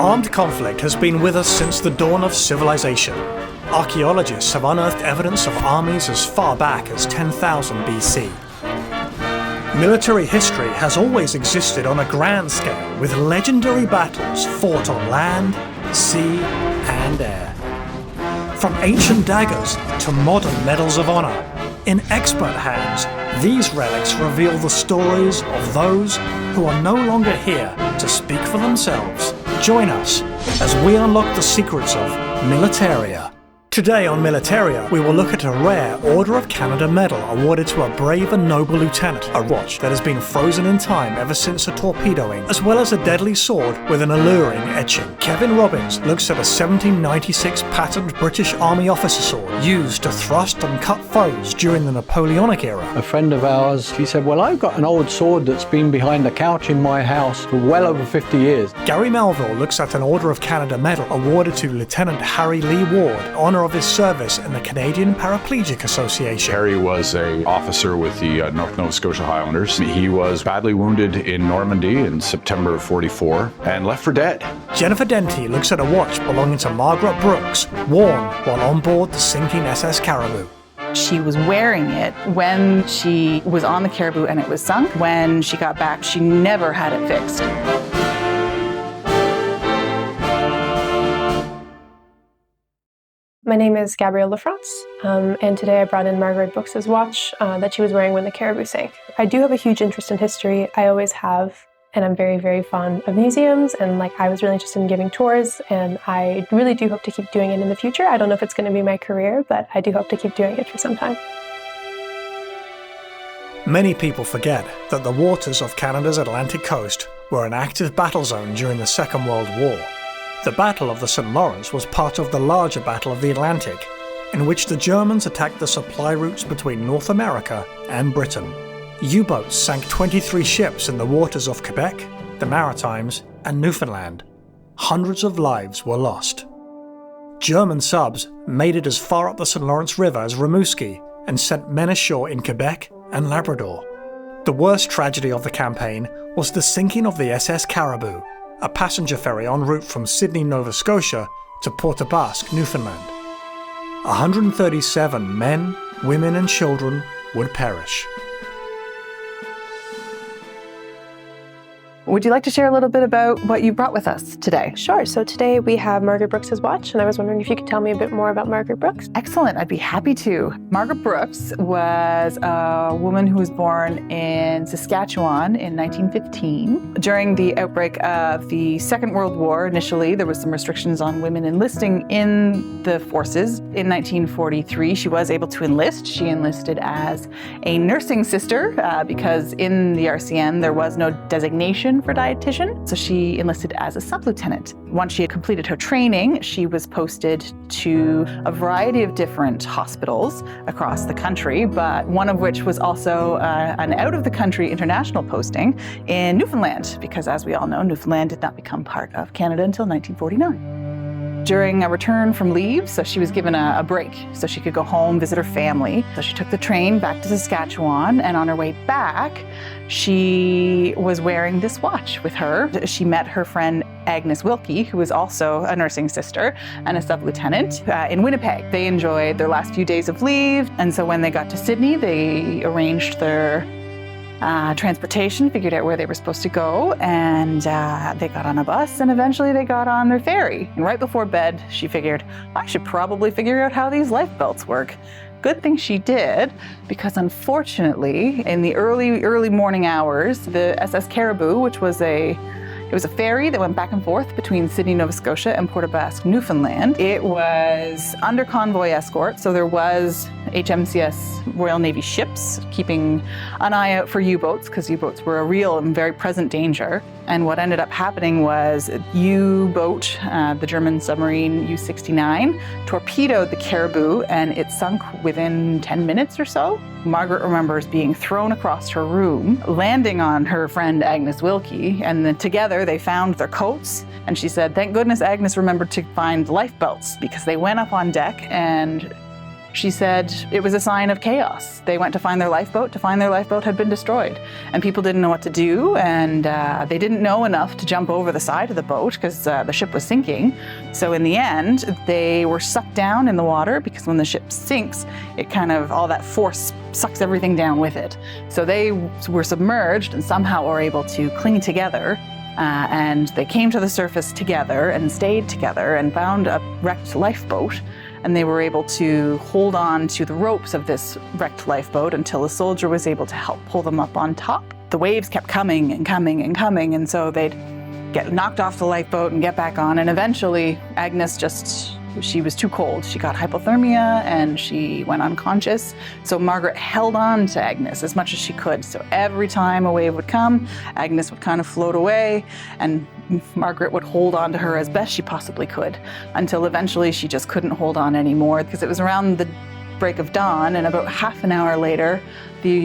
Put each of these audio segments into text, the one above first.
Armed conflict has been with us since the dawn of civilization. Archaeologists have unearthed evidence of armies as far back as 10,000 BC. Military history has always existed on a grand scale, with legendary battles fought on land, sea, and air. From ancient daggers to modern medals of honor, in expert hands, these relics reveal the stories of those who are no longer here to speak for themselves. Join us as we unlock the secrets of Militaria. Today on Militaria, we will look at a rare Order of Canada medal awarded to a brave and noble lieutenant, a watch that has been frozen in time ever since a torpedoing, as well as a deadly sword with an alluring etching. Kevin Robbins looks at a 1796 patent British Army officer sword used to thrust and cut foes during the Napoleonic era. A friend of ours, he said, well, I've got an old sword that's been behind the couch in my house for well over 50 years. Gary Melville looks at an Order of Canada medal awarded to Lieutenant Harry Lee Ward, honor of his service in the Canadian Paraplegic Association. Harry was an officer with the North Nova Scotia Highlanders. He was badly wounded in Normandy in September of '44 and left for dead. Jennifer Denty looks at a watch belonging to Margaret Brooks, worn while on board the sinking SS Caribou. She was wearing it when she was on the Caribou and it was sunk. When she got back, she never had it fixed. My name is Gabrielle Lafrance, and today I brought in Margaret Brooks's watch that she was wearing when the Caribou sank. I do have a huge interest in history. I always have, and I'm very, very fond of museums, and I was really interested in giving tours, and I really do hope to keep doing it in the future. I don't know if it's going to be my career, but I do hope to keep doing it for some time. Many people forget that the waters of Canada's Atlantic coast were an active battle zone during the Second World War. The Battle of the St. Lawrence was part of the larger Battle of the Atlantic, in which the Germans attacked the supply routes between North America and Britain. U-boats sank 23 ships in the waters of Quebec, the Maritimes, and Newfoundland. Hundreds of lives were lost. German subs made it as far up the St. Lawrence River as Rimouski and sent men ashore in Quebec and Labrador. The worst tragedy of the campaign was the sinking of the SS Caribou, a passenger ferry en route from Sydney, Nova Scotia to Port aux Basques, Newfoundland. 137 men, women and children would perish. Would you like to share a little bit about what you brought with us today? Sure. So today we have Margaret Brooks's watch, and I was wondering if you could tell me a bit more about Margaret Brooks. Excellent. I'd be happy to. Margaret Brooks was a woman who was born in Saskatchewan in 1915. During the outbreak of the Second World War, initially, there was some restrictions on women enlisting in the forces. In 1943, she was able to enlist. She enlisted as a nursing sister because in the RCN, there was no designation for dietitian, so she enlisted as a sub-lieutenant. Once she had completed her training, she was posted to a variety of different hospitals across the country, but one of which was also an out-of-the-country international posting in Newfoundland, because as we all know, Newfoundland did not become part of Canada until 1949. During a return from leave, so she was given a break so she could go home, visit her family. So she took the train back to Saskatchewan, and on her way back, she was wearing this watch with her. She met her friend Agnes Wilkie, who was also a nursing sister and a sub-lieutenant in Winnipeg. They enjoyed their last few days of leave, and so when they got to Sydney, they arranged their transportation, figured out where they were supposed to go, and they got on a bus, and eventually they got on their ferry. And right before bed, she figured, I should probably figure out how these life belts work. Good thing she did, because unfortunately, in the early morning hours, the SS Caribou, which was a ferry that went back and forth between Sydney, Nova Scotia and Port aux Basques, Newfoundland. It was under convoy escort, so there was HMCS Royal Navy ships keeping an eye out for U-boats, because U-boats were a real and very present danger. And what ended up happening was a U-boat, the German submarine U-69, torpedoed the Caribou, and it sunk within 10 minutes or so. Margaret remembers being thrown across her room, landing on her friend Agnes Wilkie, and then together they found their coats. And she said, thank goodness Agnes remembered to find life belts, because they went up on deck and She said it was a sign of chaos. They went to find their lifeboat had been destroyed. And people didn't know what to do, and they didn't know enough to jump over the side of the boat because the ship was sinking. So in the end, they were sucked down in the water, because when the ship sinks, it kind of, all that force sucks everything down with it. So they were submerged and somehow were able to cling together. And they came to the surface together and stayed together and found a wrecked lifeboat. And they were able to hold on to the ropes of this wrecked lifeboat until a soldier was able to help pull them up on top. The waves kept coming and coming and coming, and so they'd get knocked off the lifeboat and get back on. And eventually, Agnes she was too cold. She got hypothermia and she went unconscious. So Margaret held on to Agnes as much as she could. So every time a wave would come, Agnes would kind of float away, and Margaret would hold on to her as best she possibly could, until eventually she just couldn't hold on anymore, because it was around the break of dawn, and about half an hour later,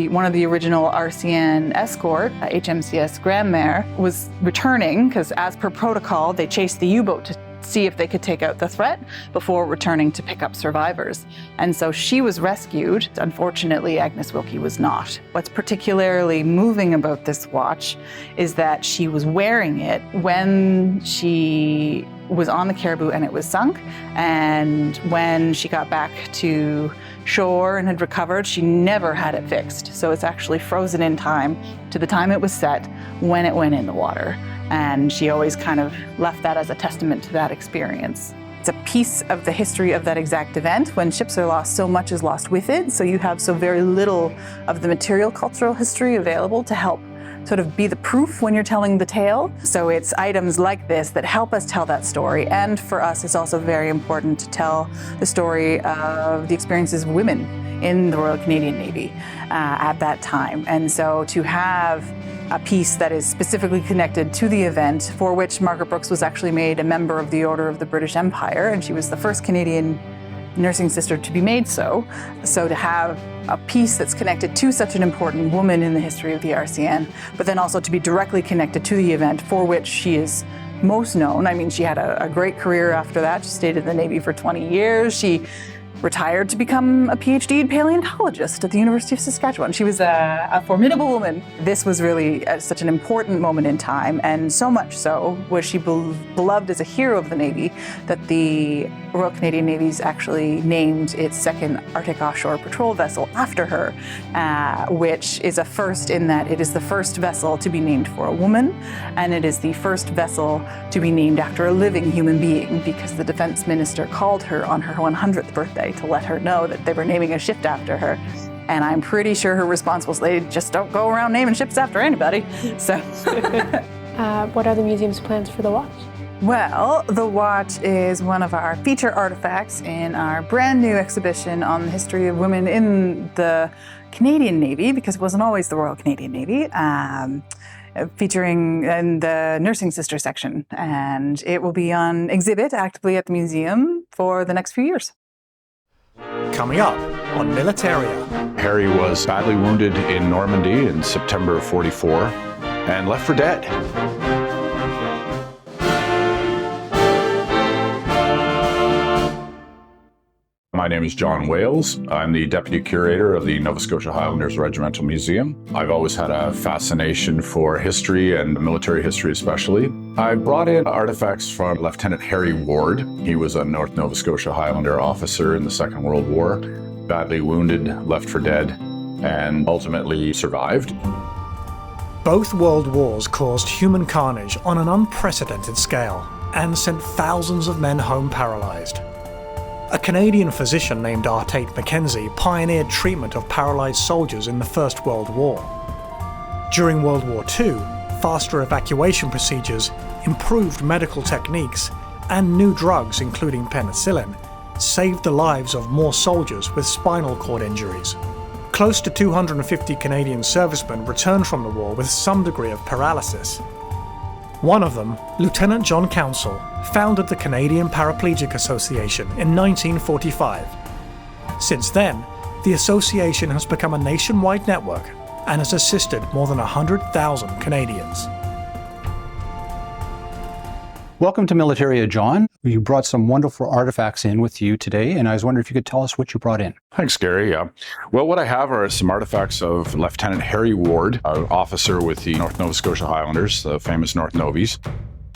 one of the original RCN escort, HMCS Grandmere, was returning, because as per protocol, they chased the U-boat to see if they could take out the threat before returning to pick up survivors. And so she was rescued. Unfortunately, Agnes Wilkie was not. What's particularly moving about this watch is that she was wearing it when she was on the Caribou and it was sunk, and when she got back to shore and had recovered, she never had it fixed. So it's actually frozen in time to the time it was set when it went in the water. And she always kind of left that as a testament to that experience. It's a piece of the history of that exact event. When ships are lost, so much is lost with it. So you have so very little of the material cultural history available to help sort of be the proof when you're telling the tale. So it's items like this that help us tell that story. And for us, it's also very important to tell the story of the experiences of women in the Royal Canadian Navy at that time. And so to have a piece that is specifically connected to the event, for which Margaret Brooks was actually made a member of the Order of the British Empire, and she was the first Canadian nursing sister to be made so. So to have a piece that's connected to such an important woman in the history of the RCN, but then also to be directly connected to the event for which she is most known. I mean, she had a great career after that. She stayed in the Navy for 20 years. She retired to become a PhD paleontologist at the University of Saskatchewan. She was a formidable woman. This was really such an important moment in time, and so much so was she beloved as a hero of the Navy that the Royal Canadian Navy's actually named its second Arctic Offshore Patrol vessel after her, which is a first in that it is the first vessel to be named for a woman, and it is the first vessel to be named after a living human being, because the defense minister called her on her 100th birthday to let her know that they were naming a ship after her. And I'm pretty sure her response was, they just don't go around naming ships after anybody. So, What are the museum's plans for the watch? well, the watch is one of our feature artifacts in our brand new exhibition on the history of women in the Canadian Navy, because it wasn't always the Royal Canadian Navy, featuring in the nursing sister section. And it will be on exhibit actively at the museum for the next few years. Coming up on Militaria. Harry was badly wounded in Normandy in September of '44 and left for dead. My name is John Wales. I'm the Deputy Curator of the Nova Scotia Highlanders Regimental Museum. I've always had a fascination for history and military history especially. I brought in artifacts from Lieutenant Harry Ward. He was a North Nova Scotia Highlander officer in the Second World War, badly wounded, left for dead, and ultimately survived. Both world wars caused human carnage on an unprecedented scale and sent thousands of men home paralysed. A Canadian physician named R. Tate Mackenzie pioneered treatment of paralysed soldiers in the First World War. During World War II, faster evacuation procedures, improved medical techniques, and new drugs including penicillin saved the lives of more soldiers with spinal cord injuries. Close to 250 Canadian servicemen returned from the war with some degree of paralysis. One of them, Lieutenant John Council, founded the Canadian Paraplegic Association in 1945. Since then, the association has become a nationwide network and has assisted more than 100,000 Canadians. Welcome to Militaria, John. You brought some wonderful artifacts in with you today, and I was wondering if you could tell us what you brought in. Thanks, Gary. Yeah. Well, what I have are some artifacts of Lieutenant Harry Ward, an officer with the North Nova Scotia Highlanders, the famous North Novies.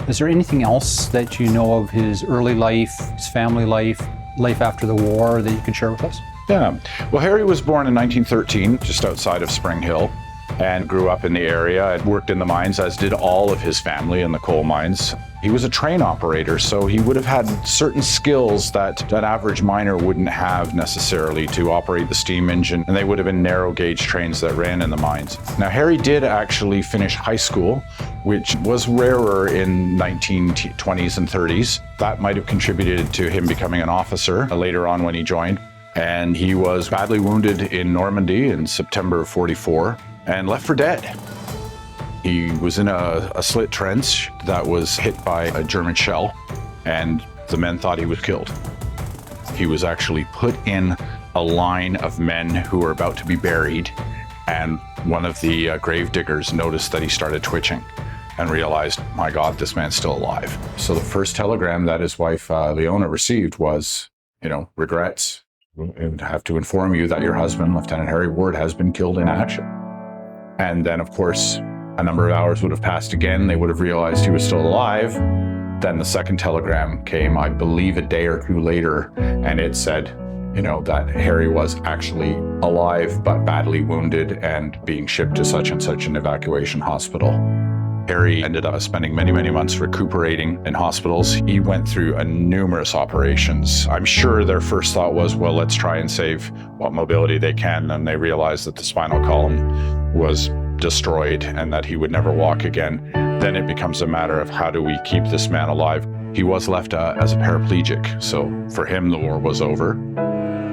Is there anything else that you know of his early life, his family life, life after the war that you can share with us? Yeah. Well, Harry was born in 1913, just outside of Spring Hill, and grew up in the area and worked in the mines, as did all of his family in the coal mines. He was a train operator, so he would have had certain skills that an average miner wouldn't have necessarily to operate the steam engine, and they would have been narrow gauge trains that ran in the mines. Now, Harry did actually finish high school, which was rarer in 1920s and 30s. That might have contributed to him becoming an officer later on when he joined. And he was badly wounded in Normandy in September of '44 and left for dead. He was in a slit trench that was hit by a German shell, and the men thought he was killed. He was actually put in a line of men who were about to be buried, and one of the grave diggers noticed that he started twitching and realized, my God, this man's still alive. So the first telegram that his wife, Leona, received was, regrets. I have to inform you that your husband, Lieutenant Harry Ward, has been killed in action. And then, of course, a number of hours would have passed again. They would have realized he was still alive. Then the second telegram came, I believe, a day or two later, and it said, that Harry was actually alive but badly wounded and being shipped to such and such an evacuation hospital. Harry ended up spending many, many months recuperating in hospitals. He went through numerous operations. I'm sure their first thought was, well, let's try and save what mobility they can. And they realized that the spinal column was destroyed and that he would never walk again. Then it becomes a matter of how do we keep this man alive? He was left as a paraplegic. So for him, the war was over.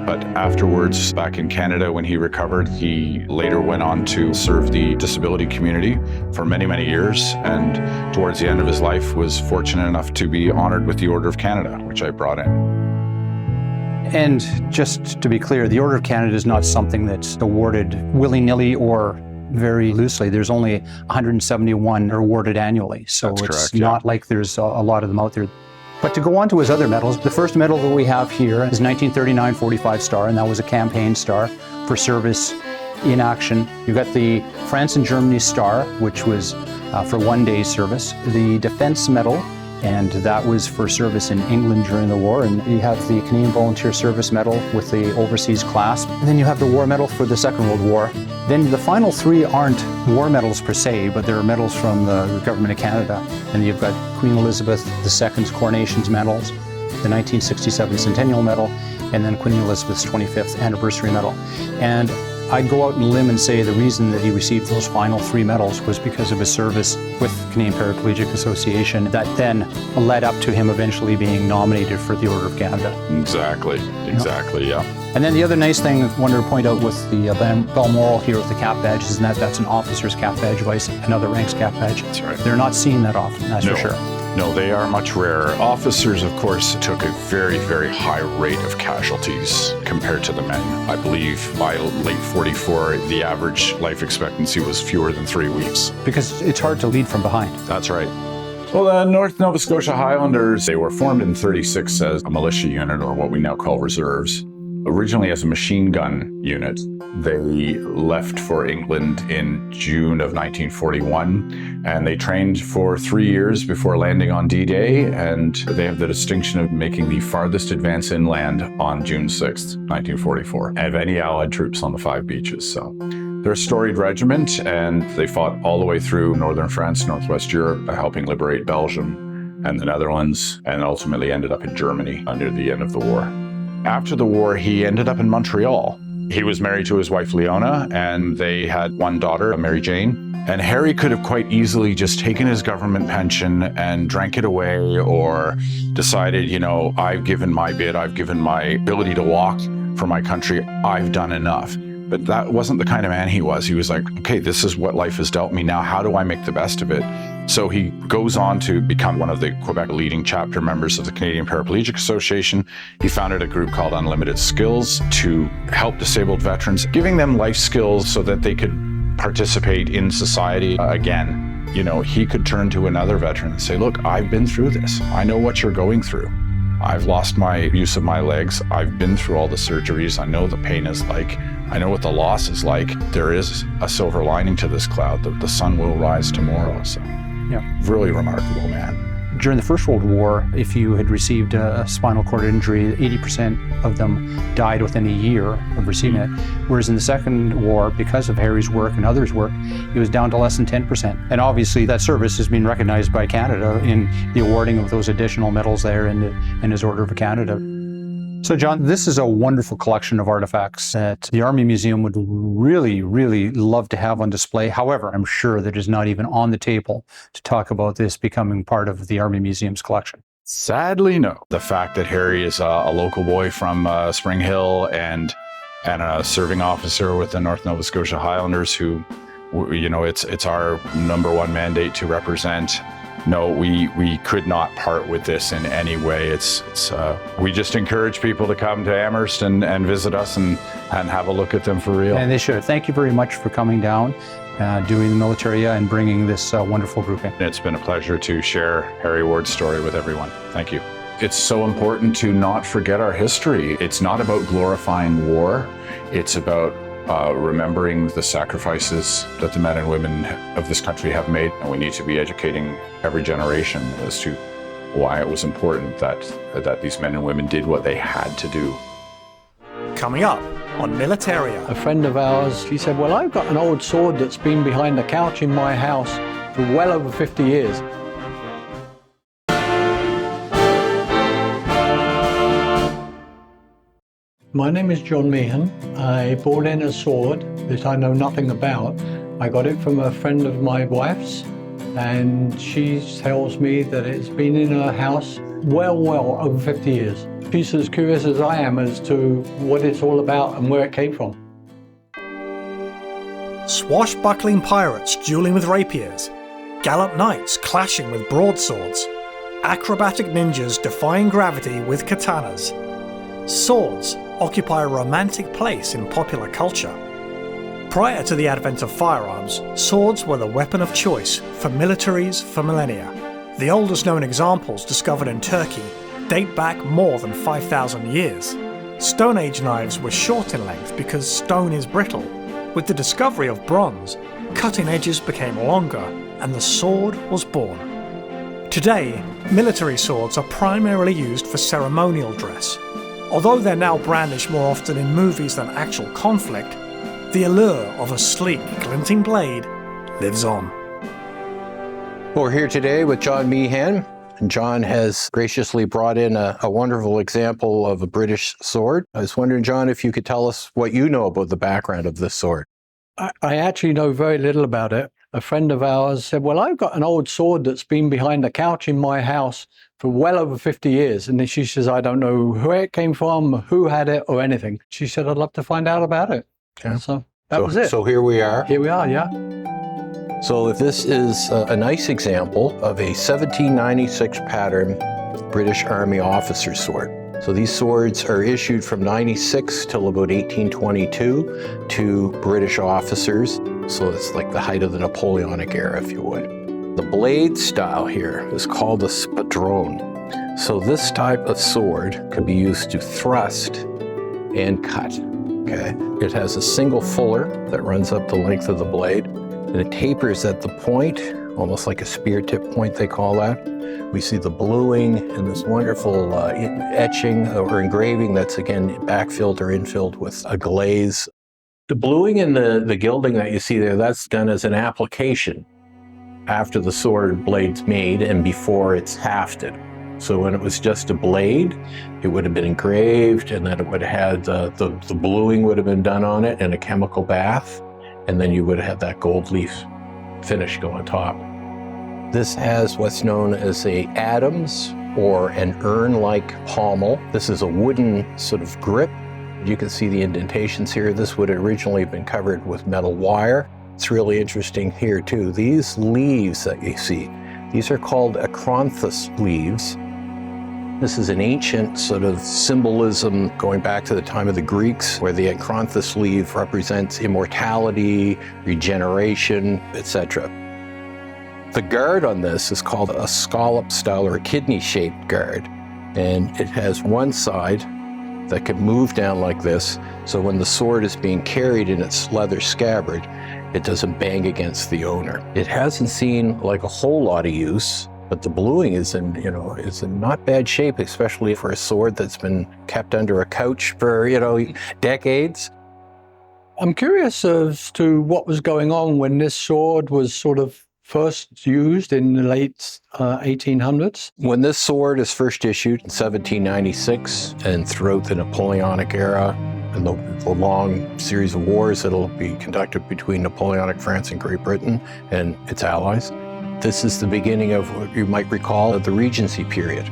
But afterwards, back in Canada, when he recovered, he later went on to serve the disability community for many, many years. And towards the end of his life, was fortunate enough to be honored with the Order of Canada, which I brought in. And just to be clear, the Order of Canada is not something that's awarded willy-nilly or very loosely. There's only 171 awarded annually. So That's it's correct, not like there's a lot of them out there. But to go on to his other medals, the first medal that we have here is 1939 45 Star, and that was a campaign star for service in action. You've got the France and Germany Star, which was for 1 day's service. The Defense Medal, and that was for service in England during the war. And you have the Canadian Volunteer Service Medal with the overseas clasp. And then you have the War Medal for the Second World War. Then the final three aren't war medals per se, but they're medals from the Government of Canada. And you've got Queen Elizabeth II's Coronation's medals, the 1967 Centennial Medal, and then Queen Elizabeth's 25th Anniversary Medal. And I'd go out on a limb and say the reason that he received those final three medals was because of his service with Canadian Paraplegic Association. That then led up to him eventually being nominated for the Order of Canada. Exactly, yeah. And then the other nice thing I wanted to point out with the Balmoral here with the cap badge is that's an officer's cap badge, vice another rank's cap badge. That's right. They're not seen that often, that's for sure. No, they are much rarer. Officers, of course, took a very, very high rate of casualties compared to the men. I believe by late 44, the average life expectancy was fewer than 3 weeks. Because it's hard to lead from behind. That's right. Well, the North Nova Scotia Highlanders, they were formed in '36 as a militia unit, or what we now call reserves. Originally as a machine gun unit, they left for England in June of 1941, and they trained for 3 years before landing on D-Day, and they have the distinction of making the farthest advance inland on June 6th, 1944, of any Allied troops on the 5 beaches. So they're a storied regiment, and they fought all the way through northern France, northwest Europe, helping liberate Belgium and the Netherlands, and ultimately ended up in Germany near the end of the war. After the war, he ended up in Montreal. He was married to his wife, Leona, and they had one daughter, Mary Jane. And Harry could have quite easily just taken his government pension and drank it away, or decided, I've given my bit, I've given my ability to walk for my country, I've done enough. But that wasn't the kind of man he was. He was like, okay, this is what life has dealt me now. How do I make the best of it? So he goes on to become one of the Quebec leading chapter members of the Canadian Paraplegic Association. He founded a group called Unlimited Skills to help disabled veterans, giving them life skills so that they could participate in society again. you know, he could turn to another veteran and say, look, I've been through this. I know what you're going through. I've lost my use of my legs. I've been through all the surgeries. I know the pain is like. I know what the loss is like. There is a silver lining to this cloud. The sun will rise tomorrow. So, Yeah. really remarkable man. During the First World War, if you had received a spinal cord injury, 80% of them died within a year of receiving it. Whereas in the Second War, because of Harry's work and others' work, it was down to less than 10%. And obviously that service has been recognized by Canada in the awarding of those additional medals there in his Order of Canada. So John, this is a wonderful collection of artifacts that the Army Museum would really, really love to have on display. However, I'm sure that is not even on the table to talk about this becoming part of the Army Museum's collection. Sadly, no. The fact that Harry is a local boy from Spring Hill and a serving officer with the North Nova Scotia Highlanders who, you know, it's our number one mandate to represent. No, we could not part with this in any way. We just encourage people to come to Amherst and visit us and have a look at them for real. And they should. Thank you very much for coming down, doing the Militaria and bringing this wonderful group in. It's been a pleasure to share Harry Ward's story with everyone. Thank you. It's so important to not forget our history. It's not about glorifying war. It's about remembering the sacrifices that the men and women of this country have made. And we need to be educating every generation as to why it was important that these men and women did what they had to do. Coming up on Militaria. A friend of ours, she said, well, I've got an old sword that's been behind the couch in my house for well over 50 years. My name is John Meehan. I brought in a sword that I know nothing about. I got it from a friend of my wife's, and she tells me that it's been in her house well over 50 years. She's as curious as I am as to what it's all about and where it came from. Swashbuckling pirates dueling with rapiers, gallant knights clashing with broadswords, acrobatic ninjas defying gravity with katanas. Swords occupy a romantic place in popular culture. Prior to the advent of firearms, swords were the weapon of choice for militaries for millennia. The oldest known examples discovered in Turkey date back more than 5,000 years. Stone Age knives were short in length because stone is brittle. With the discovery of bronze, cutting edges became longer and the sword was born. Today, military swords are primarily used for ceremonial dress. Although they're now brandished more often in movies than actual conflict, the allure of a sleek, glinting blade lives on. Well, we're here today with John Meehan, and John has graciously brought in a wonderful example of a British sword. I was wondering, John, if you could tell us what you know about the background of this sword. I actually know very little about it. A friend of ours said, well, I've got an old sword that's been behind the couch in my house for well over 50 years. And then she says, I don't know where it came from, who had it, or anything. She said, I'd love to find out about it. Yeah. So that was it. So here we are. Here we are, yeah. So this is a nice example of a 1796 pattern British Army officer sword. So these swords are issued from 96 till about 1822 to British officers. So it's like the height of the Napoleonic era, if you would. The blade style here is called a spadrone. So this type of sword can be used to thrust and cut. Okay. It has a single fuller that runs up the length of the blade, and it tapers at the point, almost like a spear tip point, they call that. We see the bluing and this wonderful etching or engraving that's again backfilled or infilled with a glaze. The bluing and the gilding that you see there, that's done as an application after the sword blade's made and before it's hafted. So when it was just a blade, it would have been engraved, and then it would have had the bluing would have been done on it in a chemical bath, and then you would have had that gold leaf finish go on top. This has what's known as a Adams or an urn-like pommel. This is a wooden sort of grip. You can see the indentations here. This would originally have been covered with metal wire. It's really interesting here too. These leaves that you see, these are called acranthus leaves. This is an ancient sort of symbolism going back to the time of the Greeks, where the acranthus leaf represents immortality, regeneration, etc. The guard on this is called a scallop style or a kidney-shaped guard. And it has one side that can move down like this, so when the sword is being carried in its leather scabbard, it doesn't bang against the owner. It hasn't seen like a whole lot of use, but the bluing is in not bad shape, especially for a sword that's been kept under a couch for, decades. I'm curious as to what was going on when this sword was sort of first used in the late 1800s. When this sword is first issued in 1796 and throughout the Napoleonic era and the long series of wars that'll be conducted between Napoleonic France and Great Britain and its allies, this is the beginning of what you might recall the Regency period.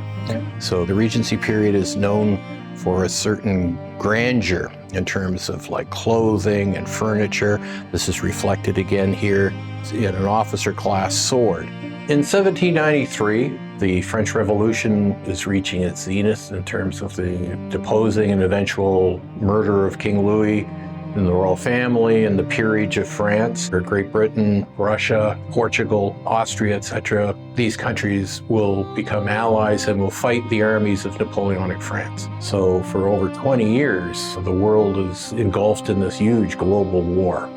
So the Regency period is known for a certain grandeur in terms of like clothing and furniture. This is reflected again here in an officer class sword. In 1793, the French Revolution is reaching its zenith in terms of the deposing and eventual murder of King Louis and the royal family and the peerage of France, or Great Britain, Russia, Portugal, Austria, etc. These countries will become allies and will fight the armies of Napoleonic France. So for over 20 years, the world is engulfed in this huge global war.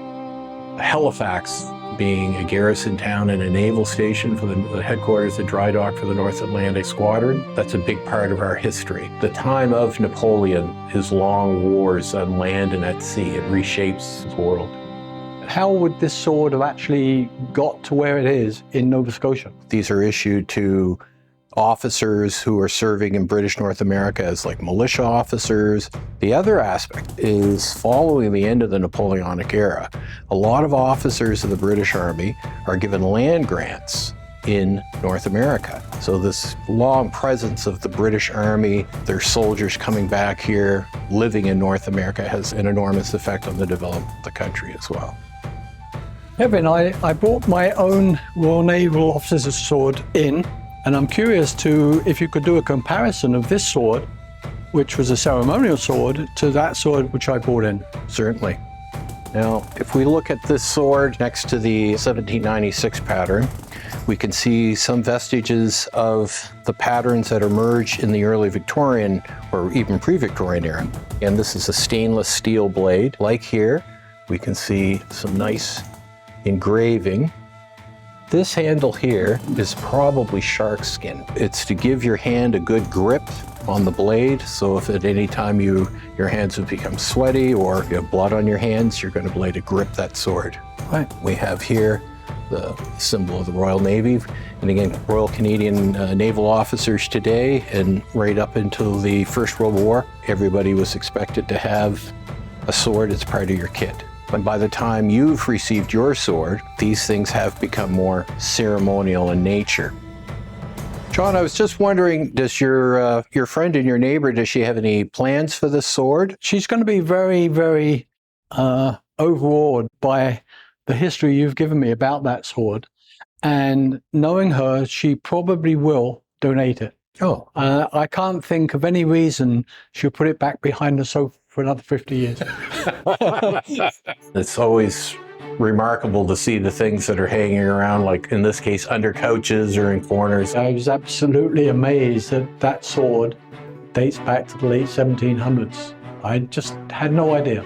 Halifax being a garrison town and a naval station for the headquarters, the dry dock for the North Atlantic Squadron. That's a big part of our history. The time of Napoleon, his long wars on land and at sea, it reshapes the world. How would this sword have actually got to where it is in Nova Scotia? These are issued to officers who are serving in British North America as like militia officers. The other aspect is following the end of the Napoleonic era, a lot of officers of the British Army are given land grants in North America. So this long presence of the British Army, their soldiers coming back here, living in North America has an enormous effect on the development of the country as well. Evan, I brought my own Royal Naval Officer's sword in, and I'm curious if you could do a comparison of this sword, which was a ceremonial sword, to that sword which I brought in. Certainly. Now, if we look at this sword next to the 1796 pattern, we can see some vestiges of the patterns that emerged in the early Victorian or even pre-Victorian era. And this is a stainless steel blade. Like here, we can see some nice engraving. This handle here is probably shark skin. It's to give your hand a good grip on the blade, so if at any time your hands have become sweaty or you have blood on your hands, you're going to be able to grip that sword. Right. We have here the symbol of the Royal Navy, and again, Royal Canadian naval officers today and right up until the First World War, everybody was expected to have a sword as part of your kit. But by the time you've received your sword, these things have become more ceremonial in nature. John, I was just wondering, does your friend and your neighbor, does she have any plans for this sword? She's going to be very, very overawed by the history you've given me about that sword. And knowing her, she probably will donate it. Oh. I can't think of any reason she'll put it back behind the sofa for another 50 years. It's always remarkable to see the things that are hanging around, like in this case, under couches or in corners. I was absolutely amazed that that sword dates back to the late 1700s. I just had no idea.